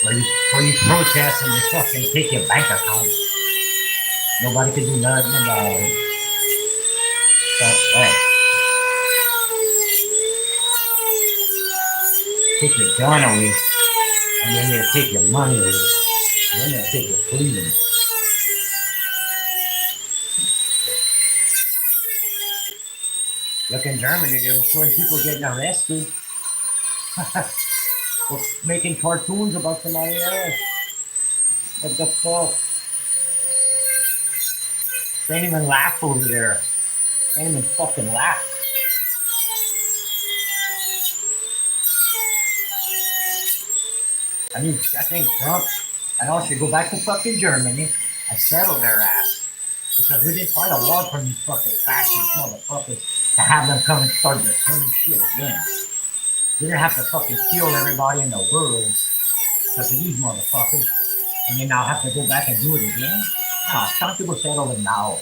where you protest and they fucking take your bank account. Nobody can do nothing about it. But, hey, take your gun away, and then they'll take your money away. And then they'll take your freedom. Look, in Germany, they were showing people getting arrested. Making cartoons about somebody else. What the fuck? Can't even laugh over there. Can't even fucking laugh. I think Trump and all should go back to fucking Germany and settle their ass. Because we didn't fight a war from these fucking fascist motherfuckers to have them come and start the same shit again. We didn't have to fucking kill everybody in the world because of these motherfuckers. And then now have to go back and do it again? No, it's time to go settle it now.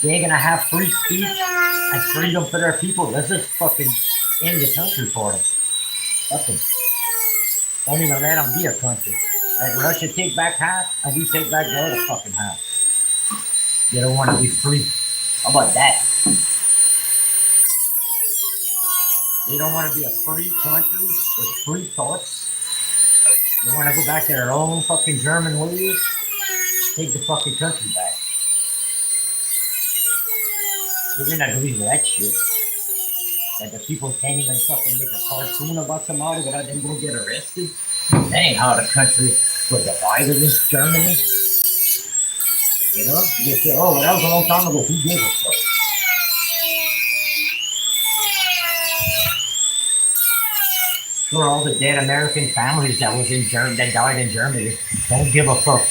They're gonna have free speech and freedom for their people. Let's just fucking end the country for them. Fucking don't even let them be a country. Let Russia take back half and we take back the other fucking half. They don't want to be free. How about that? They don't want to be a free country with free thoughts. They want to go back to their own fucking German ways. Take the fucking country back. We're not doing that shit. That the people can't even fucking make a cartoon about somebody without them going to get arrested. That ain't how the country was divided against Germany. You know? You say, oh, well, that was a long time ago. Who gives a fuck? Sure, all the dead American families that was in that died in Germany don't give a fuck.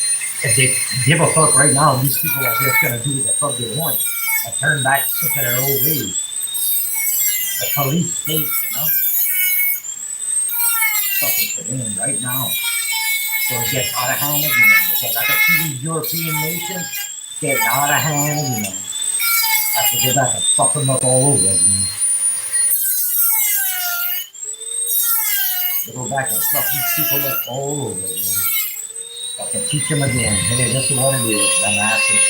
If they give a fuck right now, these people are just gonna do what the fuck they want and turn back to their old ways. The police state, you know, fucking to them right now. So it gets out of hand again because I can see these European nations getting out of hand again. I have to go back and fuck them up all over again. They go back and fuck these people up all over again. I can teach them again. Hey, this is what it is, dumbasses.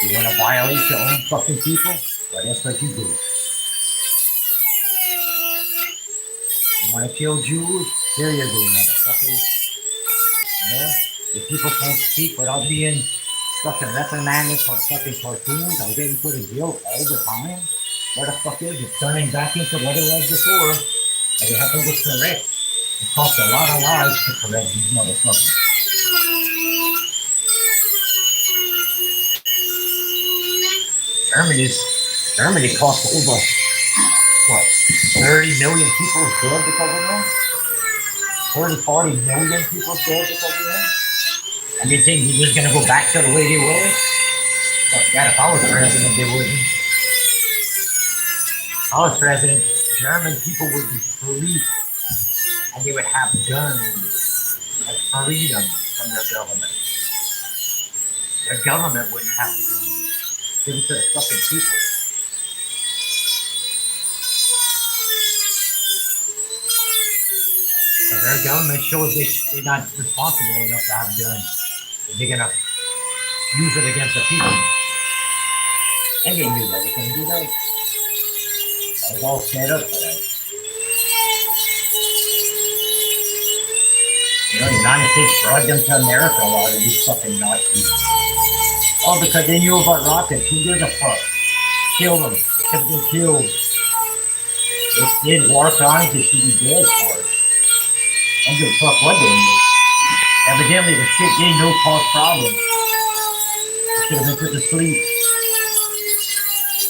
You want to violate your own fucking people? Well, that's what you do. You want to kill Jews? Here you go, motherfuckers. You know? If people can't speak without being fucking reprimanded for fucking cartoons or getting put in jail all the time, where the fuck is it? Turning back into what it was before, and they have to go correct. It costs a lot of lives to correct these motherfuckers. Germany cost over, what, 30 million people dead because of that? 30, 40 million people dead because of that? And you think you're just gonna go back to the way they were? But God, if I was president, they wouldn't. If I was president, German people would be free. And they would have guns and freedom from their government. Their government wouldn't have the guns. Give it to the fucking people. So their government shows they're not responsible enough to have guns. They're gonna use it against the people. And they knew that. They couldn't do that. That was all set up for that. You know, the United States brought them to America, a lot of these fucking Nazis. Oh, because they knew about rockets. Who gives a fuck? Kill them. They could have been killed. They did war crimes. They should be dead for it. Don't give a fuck what they knew. Evidently, the shit they knew caused problems. They should have been put to sleep.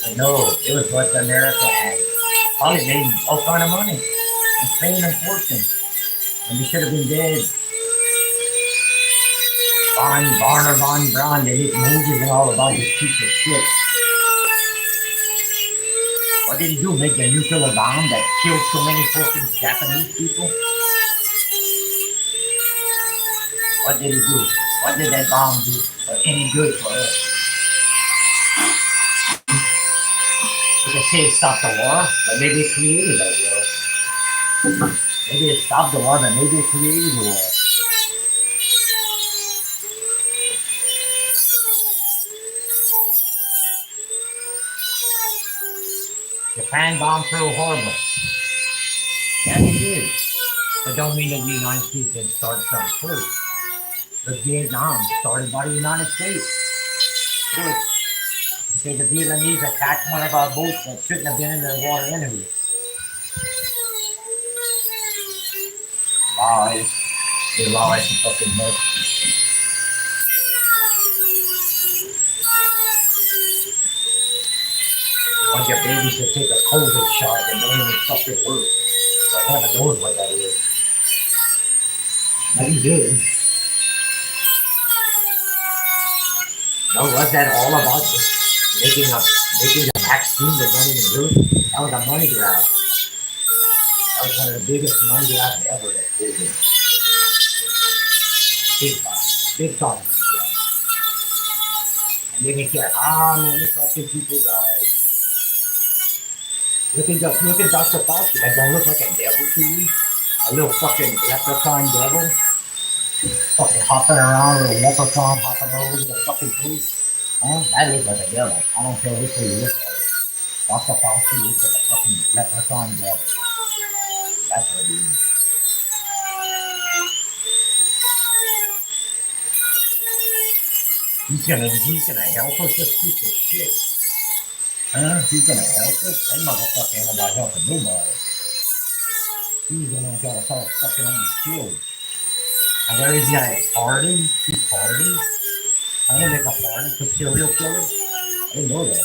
But no, it was what America had. Probably made all kind of money. And fame and fortune. And they should have been dead. Von Braun, they make movies and all about this piece of shit. What did he do? Make the nuclear bomb that killed so many fucking Japanese people? What did he do? What did that bomb do for any good for us? You can say it stopped the war, but maybe it created that war. Maybe it stopped the war, but maybe it created the war. Japan bombed Pearl Harbor. Yeah, it did. But don't mean that the United States didn't start something first. But Vietnam started by the United States. Look, say the Vietnamese attacked one of our boats that shouldn't have been in their water anyway. Lies. They lies and fucking mess. want your babies to take a COVID shot and don't even fucking work. So heaven knows what that is. But he did. No, was that all about just making a vaccine that don't even work? That was a money grab. That was one of the biggest money grabs ever that COVID. Big time. Big time money grab. And they didn't care how many fucking people died. Look at Dr. Fauci. That don't look like a devil to you? A little fucking leprechaun devil? Fucking hopping around with a leprechaun hopping over the fucking place. Huh? That looks like a devil. I don't care which way you look at it. Dr. Fauci looks like a fucking leprechaun devil. That's what he is. He's gonna help us, this piece of shit. Huh? He's gonna help us? That motherfucker ain't about helping nobody. He's gonna try to call fucking on his kids. And where is he at? Pardon? He's pardon? I'm gonna make a pardon for serial killers? I didn't know that.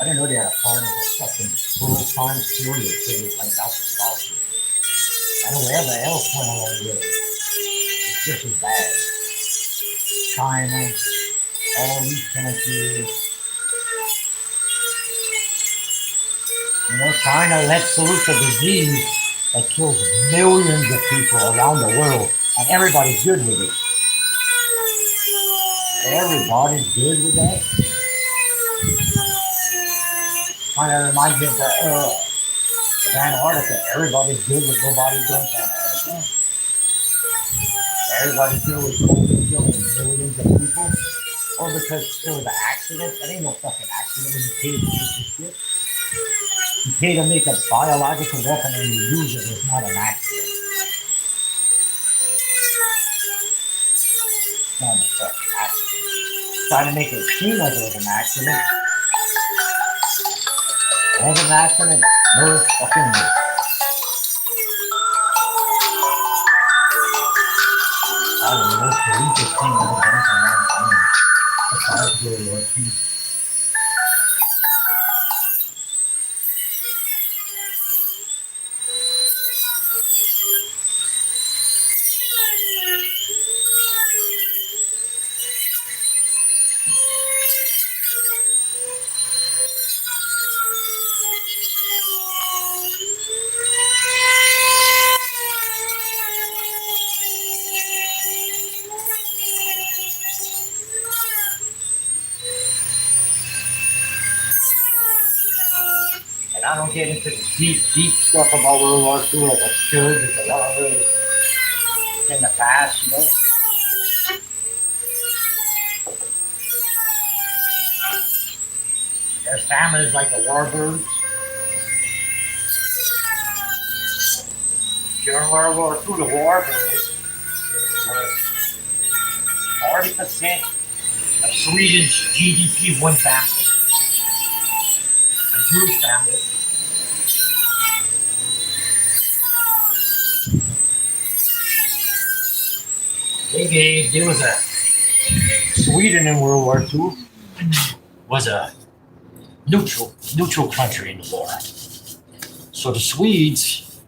I didn't know they had a pardon for fucking full-time serial killers like Dr. Fauci. And whoever else went along with it. It's just as bad. China, all these countries. You know, China lets loose a disease that kills millions of people around the world, and everybody's good with it. Everybody's good with that. Kind of reminds me of Antarctica. Everybody's good with nobody going to Antarctica. Everybody's good with COVID killing millions of people. Or because it was an accident. That ain't no fucking accident when you pay to do this shit. You pay to make a biological weapon and you use it. It's not an accident. It's not a fucking accident. Try to make it seem like it was an accident. It was an accident. No fucking way. I don't know. The weakest thing I've ever done for mankind. That's how I feel, Lord. And I don't get into the deep stuff about World War II like I should, because I don't really, it's in the past, you know. There's families like the warbirds. During World War II, the warbirds were 40% of Sweden's GDP, one family. A Jewish family. There was a Sweden in World War II was a neutral country in the war. So the Swedes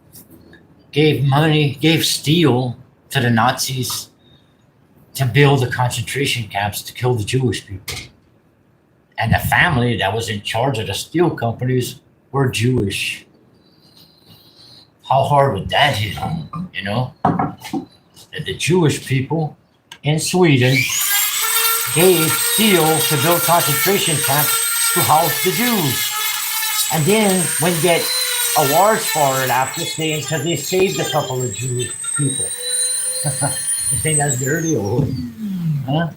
gave steel to the Nazis to build the concentration camps to kill the Jewish people. And the family that was in charge of the steel companies were Jewish. How hard would that hit home, you know? That the Jewish people in Sweden gave steel to build concentration camps to house the Jews. And then when you get awards for it after saying because they saved a couple of Jewish people. You think that's dirty or huh?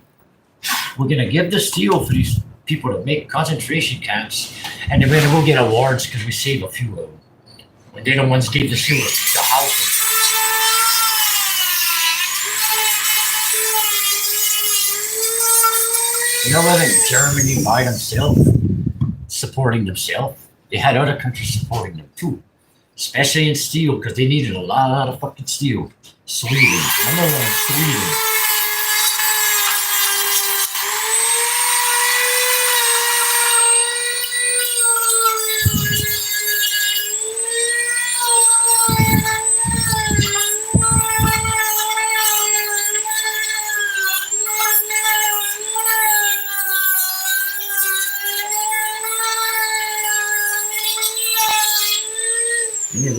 We're gonna give the steel for these people to make concentration camps, and then we're gonna go get awards because we saved a few of them. When they're the ones gave the steel to house them. You know what? In Germany by themselves, supporting themselves. They had other countries supporting them too, especially in steel because they needed a lot of fucking steel. Sweden, remember when Sweden?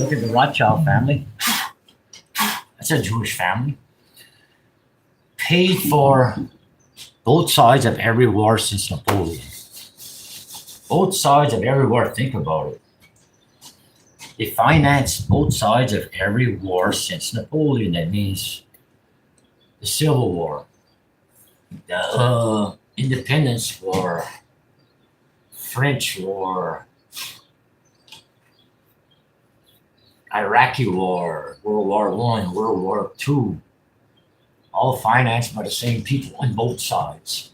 look at the Rothschild family. That's a Jewish family. Paid for both sides of every war since Napoleon. Both sides of every war. Think about it. They financed both sides of every war since Napoleon. That means the Civil War, the Independence War, French War, Iraqi War, World War I, World War II, all financed by the same people on both sides.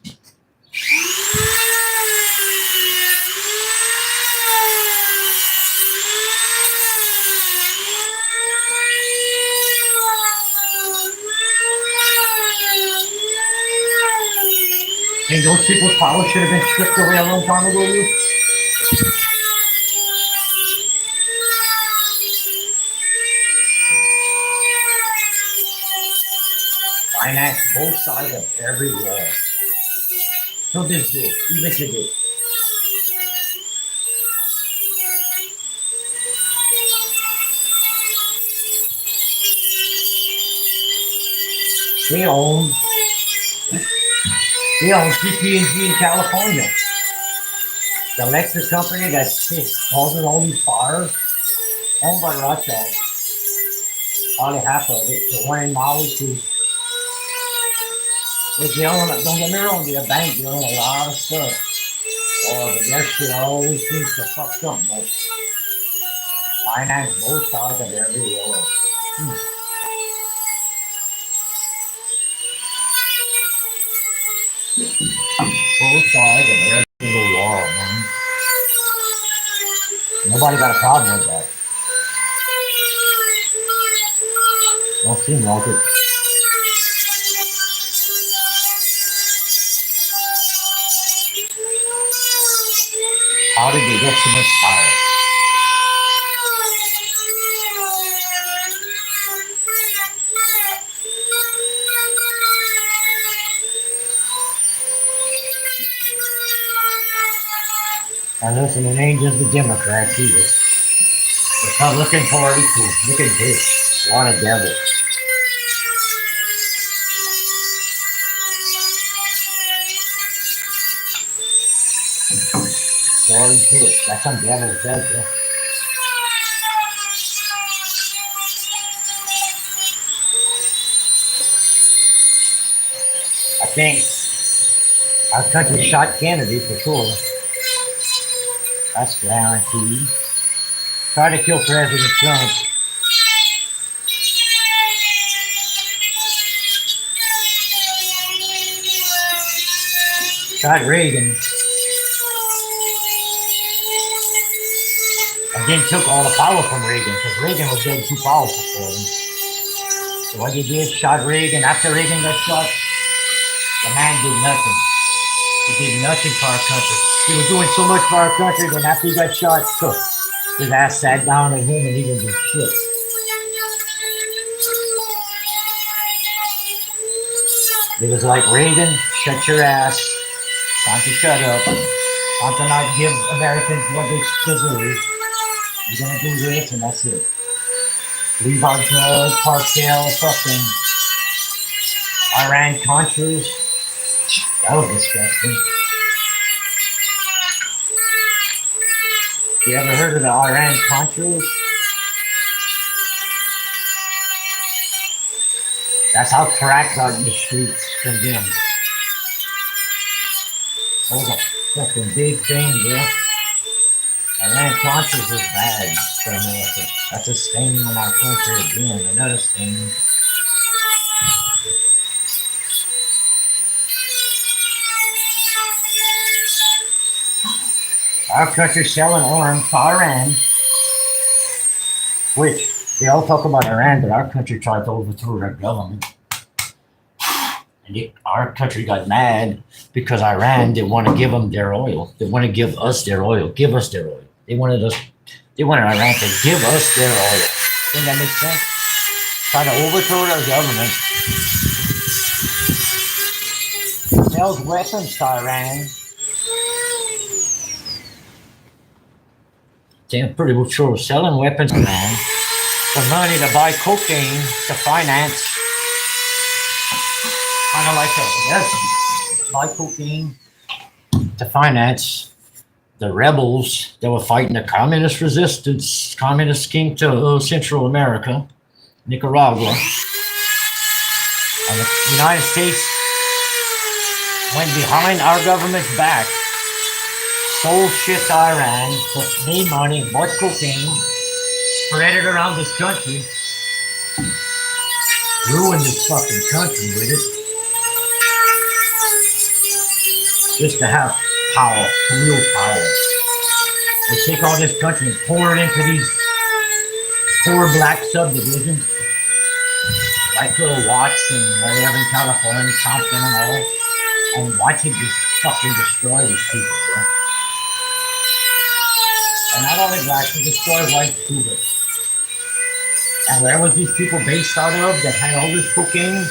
And those people's power should have been stripped away a long time ago, you. Finance both sides of every war. So this day, even today. They own PG&G in California. The electric company that's causing all these fires, owned by Rothschild. Probably half of it. The one in Maui too. Which they own, don't get me wrong, they're a bank, they own a lot of stuff. Oh, but their shit always seems to fuck up, man. Finance both sides of every war. Both sides of every single war, man. Nobody got a problem with that. Don't seem like it. How did they get so much power? And listen, it ain't just the Democrats either. The Republican Party too. Look at this. What a devil. Sorry, this. That's some devil says, yeah. I think our country shot Kennedy for sure. That's guaranteed. Try to kill President Trump. Shot Reagan. And then took all the power from Reagan because Reagan was getting too powerful for him. So what he did, shot Reagan. After Reagan got shot, the man did nothing. He did nothing for our country. He was doing so much for our country, then after he got shot, his ass sat down at home and he didn't do shit. It was like, Reagan, shut your ass. Time to shut up. Time to not give Americans what they deserve. You're gonna do this and that's it. Leave our drug cartel, fucking Iran-Contras. That was disgusting. You ever heard of the Iran-Contras? That's how crack got in the streets from them. That was a fucking big thing, bro. Iran-Contras is bad for America. That's a stain on our country again. Another stain. Our country's selling arms to Iran, which they all talk about Iran, but our country tried to overthrow their government. And our country got mad because Iran didn't want to give them their oil. They want to give us their oil. Give us their oil. They wanted Iran to give us their oil. Think that makes sense? Try to overthrow their government. Sells weapons to Iran. I'm pretty sure selling weapons to Iran. the money to buy cocaine to finance, kind of like buy cocaine to finance the rebels that were fighting the communist resistance, communist king to Central America, Nicaragua. And the United States went behind our government's back, sold shit to Iran, made money, bought cocaine, spread it around this country, ruined this fucking country with it, just to have power, real power. They take all this country and pour it into these poor black subdivisions, like little Watts and whatever in California, Compton and all, and watch it just fucking destroy these people, bro. And not only black, it destroy white people. And where was these people based out of that had all this cocaine?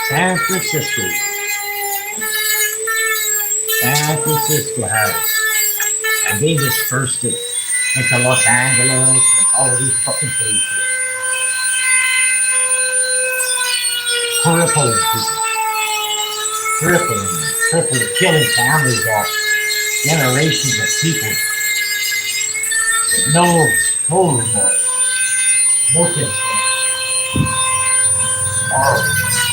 San Francisco. San Francisco had it. And they dispersed it into Los Angeles and all of these fucking places. Crippling people. Crippling, killing families off. Generations of people. With no remorse. No consent. Horrible.